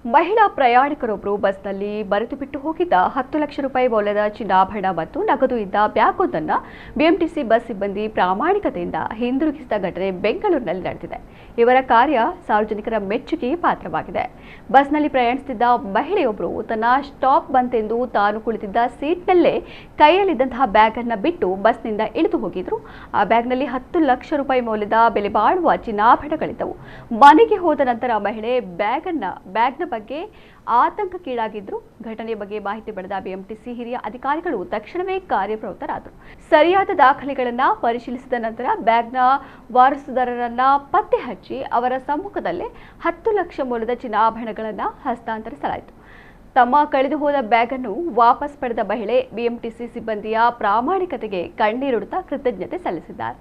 ಮಹಿಳಾ ಪ್ರಯಾಣಿಕರೊಬ್ಬರು ಬಸ್ನಲ್ಲಿ ಬರೆದು ಬಿಟ್ಟು ಹೋಗಿದ್ದ 10 ಲಕ್ಷ ರೂಪಾಯಿ ಮೌಲ್ಯದ ಚಿನ್ನಾಭರಣ ಮತ್ತು ನಗದು ಇದ್ದ ಬ್ಯಾಗ್ವೊಂದನ್ನು ಬಿಎಂಟಿಸಿ ಬಸ್ ಸಿಬ್ಬಂದಿ ಪ್ರಾಮಾಣಿಕತೆಯಿಂದ ಹಿಂದಿರುಗಿಸಿದ ಘಟನೆ ಬೆಂಗಳೂರಿನಲ್ಲಿ ನಡೆದಿದೆ. ಇವರ ಕಾರ್ಯ ಸಾರ್ವಜನಿಕರ ಮೆಚ್ಚುಗೆಗೆ ಪಾತ್ರವಾಗಿದೆ. ಬಸ್ನಲ್ಲಿ ಪ್ರಯಾಣಿಸುತ್ತಿದ್ದ ಮಹಿಳೆಯೊಬ್ಬರು ತನ್ನ ಸ್ಟಾಪ್ ಬಂತೆಂದು ತಾನು ಕುಳಿತಿದ್ದ ಸೀಟ್ನಲ್ಲೇ ಕೈಯಲ್ಲಿದ್ದಂತಹ ಬ್ಯಾಗ್ ಅನ್ನು ಬಿಟ್ಟು ಬಸ್ನಿಂದ ಇಳಿದು ಹೋಗಿದ್ರು. ಆ ಬ್ಯಾಗ್ನಲ್ಲಿ 10 ಲಕ್ಷ ರೂಪಾಯಿ ಮೌಲ್ಯದ ಬೆಲೆ ಬಾಳುವ ಚಿನ್ನಾಭರಣಗಳಿದ್ದವು. ಮನೆಗೆ ಹೋದ ನಂತರ ಮಹಿಳೆ ಬ್ಯಾಗ್ನ ಬಗ್ಗೆ ಆತಂಕಕ್ಕೀಡಾಗಿದ್ರು. ಘಟನೆಯ ಬಗ್ಗೆ ಮಾಹಿತಿ ಪಡೆದ ಬಿಎಂಟಿಸಿ ಹಿರಿಯ ಅಧಿಕಾರಿಗಳು ತಕ್ಷಣವೇ ಕಾರ್ಯಪ್ರವೃತ್ತರಾದರು. ಸರಿಯಾದ ದಾಖಲೆಗಳನ್ನು ಪರಿಶೀಲಿಸಿದ ನಂತರ ಬ್ಯಾಗ್ನ ವಾರಸುದಾರರನ್ನ ಪತ್ತೆ ಹಚ್ಚಿ ಅವರ ಸಮ್ಮುಖದಲ್ಲೇ 10 ಲಕ್ಷ ಮೌಲ್ಯದ ಚಿನ್ನಾಭರಣಗಳನ್ನು ಹಸ್ತಾಂತರಿಸಲಾಯಿತು. ತಮ್ಮ ಕಳೆದು ಹೋದ ಬ್ಯಾಗ್ ಅನ್ನು ವಾಪಸ್ ಪಡೆದ ಮಹಿಳೆ ಬಿಎಂಟಿಸಿ ಸಿಬ್ಬಂದಿಯ ಪ್ರಾಮಾಣಿಕತೆಗೆ ಕಣ್ಣೀರಿಡುತ್ತಾ ಕೃತಜ್ಞತೆ ಸಲ್ಲಿಸಿದ್ದಾರೆ.